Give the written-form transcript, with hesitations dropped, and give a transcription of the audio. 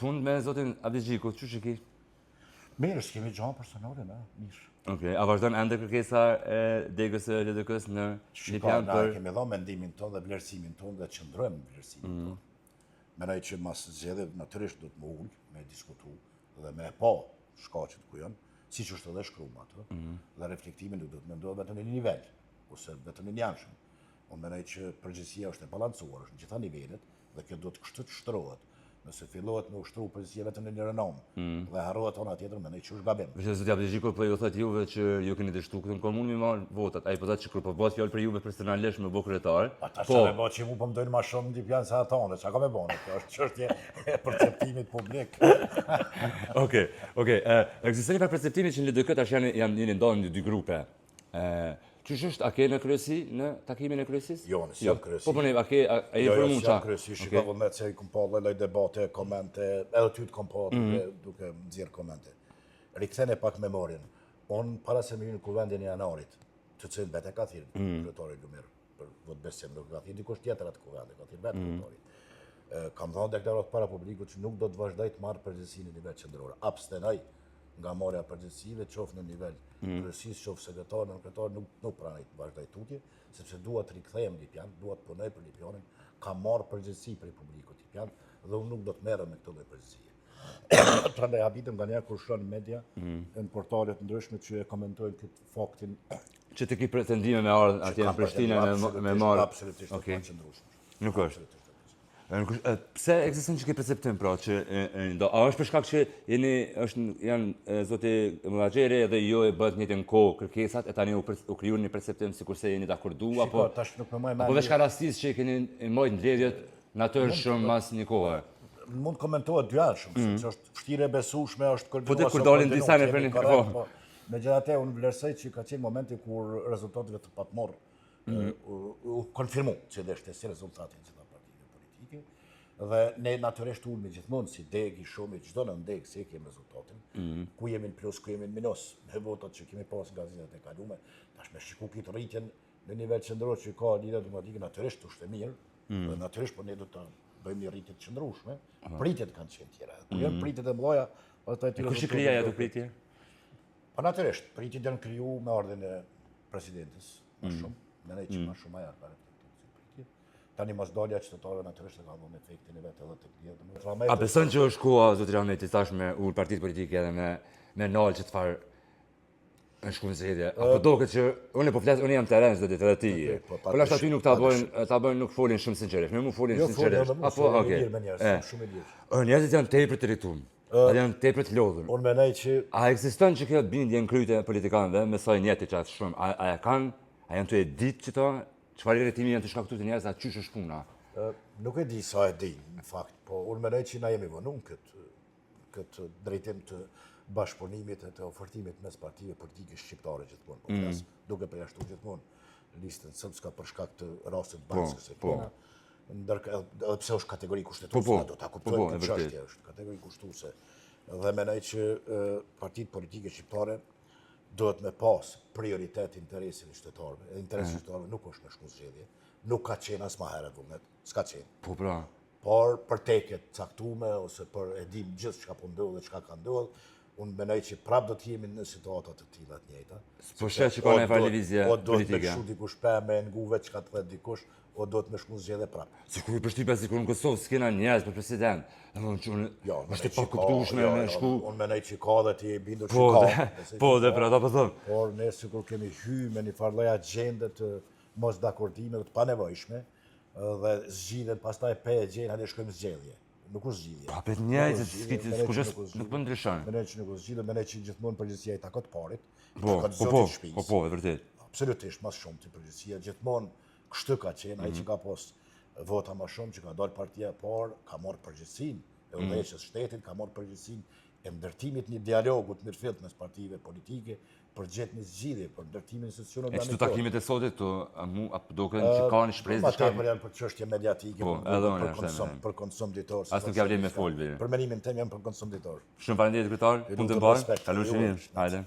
punë me zotin Abdigjiku, çu shiki? Mirë, s'kemi gjanë personale, me, mirë. Okej, a vazhdon ende kërkesa e degës së LDK-s në Lipjan Na për... kemi dhënë mendimin tonë dhe vlerësimin tonë dhe qëndrojmë në vlerësimin tonë. Mendoj që mas zgjedhjeve natyrisht do të më ul, me diskutu dhe me pa shkaqet ku janë, siç është edhe shkruar atë. Dhe reflektimin do të mendoj vetëm në një nivel ose vetëm në një anshëm. Unë mendoj që përgjegjësia është e balancuar, është në gjitha nivelet dhe kjo do të kështu të shtrohet. Nëse fillohet me ushtru përgjegjësia vetëm në një renom dhe harrohet ona tjetër, mendoj që është gabim. Përse zoti Abdigjiku po ju thotë juve që ju keni dështu këtë komunë mi marr votat. Ai po thotë që kur po bëhet fjalë për juve personalisht me bë kryetar. Ata sa me bë që mu po më dojnë më shumë në Lipjan se ata, çka ka me bënë? Kjo është çështje e perceptimit publik. Okej. Ekziston një perceptimi që në LDK tash janë ndonë në dy grupe. Qysh është, a ke në kryesi, në takimin e kryesisë? Jo, nësë jam kryesi. Po përne, a informu qa? Jo, jam kryesi, shika vëllmet se i kom pa lloj debate, komente, edhe ty të kom pa duke nxjerr komente. Rikthene pak memorien. Unë para se me hyj në kuvendin e janarit, të cilën vetë ka thirrë kryetari Lumir për vot besim, nuk ka thirrë dikush tjetër atë kuvend, ka thirrë vetë kryetari. Kam thënë deklarat para publikut që nuk do të vazhdoj të marr përgjegjësinë në nivel qendror. Abstenoj nga marrja përgjegjësive, qoftë në nivel kryesisë, qoftë sekretar, në kryetar, nuk pranoj të vazhdoj tutje, sepse dua të rikthehem në Lipjan, dua të punoj për Lipjanin, kam marrë përgjegjësi për publikut Lipjan dhe unë nuk do të merrem me këtë lloj përgjegjësie. Prandaj habitem nganjëherë kur shoh në media, në portale të ndryshme që e komentojnë këtë faktin. Që të ki pretendime me ardhë atje në Prishtinë me marrë... Absolutisht, nuk ka qëndrueshme. Nuk është. Pse ekziston që ke perceptim pra që a është për shkak që janë zoti Mullaxheri dhe jo e bëhet njëjtën kohë kërkesat e tani u kriju një perceptim sikurse jeni dakordu apo tash nuk më apo veç ka rastisë që keni marrë ndledhjet natyrshëm mas një kohe. Mund komentohet dy anshëm, sepse është vështirë e besueshme, është Po të kur dalin disa në vënë po. Megjithatë unë vlerësoj që ka qenë momenti kur rezultatet të patmorr u konfirmu që është si rezultati i dhe ne natyrisht ulmi gjithmonë si deg i shumë i çdo në deg se kemi rezultatin. Ku jemi në plus, ku jemi në minus, me votat që kemi pas nga zgjedhjet e kaluara, tash me shiku këtë rritjen në nivel qendror që ka lidhje automatike natyrisht është e mirë, dhe natyrisht po ne do të bëjmë një rritje të qëndrueshme. Pritjet kanë qenë tjera. Ku janë pritjet e mëdha, pastaj ti kush i krijaja ato pritje? Po natyrisht, pritjet janë kriju me ardhin e presidentes, më shumë, mendoj që më shumë ajo. Tani mos dalja qytetarëve natyrisht ka dhënë efektin e vetë edhe tek klientët. A beson që është koha zoti Rahmeti tash me ul partitë politike edhe me nal që çfarë në shkuën zgjedhje? Apo duket që unë po flas, unë jam terren çdo ditë edhe ti. Po lashta ty nuk ta bëjnë nuk folin shumë sinqerisht. Ne mu folin sinqerisht. Apo okay. Shumë mirë. Njerëzit janë tepër të rritur. Ata janë tepër të lodhur. Unë mendoj që a ekziston që kjo bindje në kryte politikanëve me sa njëti çast shumë? A janë të e ditë që to çfarë rretimi janë të shkaktuar të njerëz atë çysh është puna? Nuk e di sa e di, në fakt, po unë mendoj që na jemi vënë këtë drejtim të bashkëpunimit e të ofertimit mes partive politike shqiptare gjithmonë. Po flas duke përjashtuar gjithmonë listën sërbska për shkak të rastit Banskës së Kina. Ndërkohë edhe pse është kategori kushtetuese, do ta kuptojmë këtë çështje, është kategori kushtetuese. Dhe mendoj që partitë politike shqiptare duhet me pas prioritet interesin e qytetarëve. Interesi i qytetarëve nuk është në shkuën zgjedhje, nuk ka qenë as më herët vullnet, s'ka qenë. Po pra. Por për teket caktuar ose për e dim gjithë çka po ndodh dhe çka ka ndodhur, unë mendoj që prapë do të jemi në situata të tilla të njëjta. Po sheh që ka një farë lëvizje politike. O do të shku dikush me nguve çka të thotë dikush, o do të më shku zgjedhje prapë. Sikur i përshtypja sikur në Kosovë s'kena njerëz për president. Jo, është e pakuptueshme me shku. Unë mendoj që ka dhe ti e bindur që ka. Po, dhe për ata po thon. Por ne sikur kemi hyrë me një farë lloj agjende të mos dakordime të panevojshme dhe zgjidhen pastaj pe e gjejnë hajde shkojmë zgjedhje. Nuk është zgjidhje. Pa pet njerëz nuk po ndryshon. Mendoj që nuk është zgjidhje, mendoj që gjithmonë përgjegjësia i takon të parit. Po, e vërtet. Absolutisht, më shumë ti përgjegjësia gjithmonë kështu ka qenë, ai që ka pas vota më shumë, që ka dalë partia e parë, ka marrë përgjegjësinë e udhëheqjes shtetit, ka marrë përgjegjësinë e ndërtimit një dialogu të mirëfillt mes partive politike për gjetë një zgjidhje, për ndërtimin e institucioneve banorë. Çdo takimet e sotit këtu, apo duken që kanë shpresë diçka për çështje mediatike, për konsum ditor. As nuk ka vlerë me folvi. Për mendimin tim jam për konsum ditor. Shumë faleminderit kryetar, punë të bën. Kalojmë mirë. Hajde.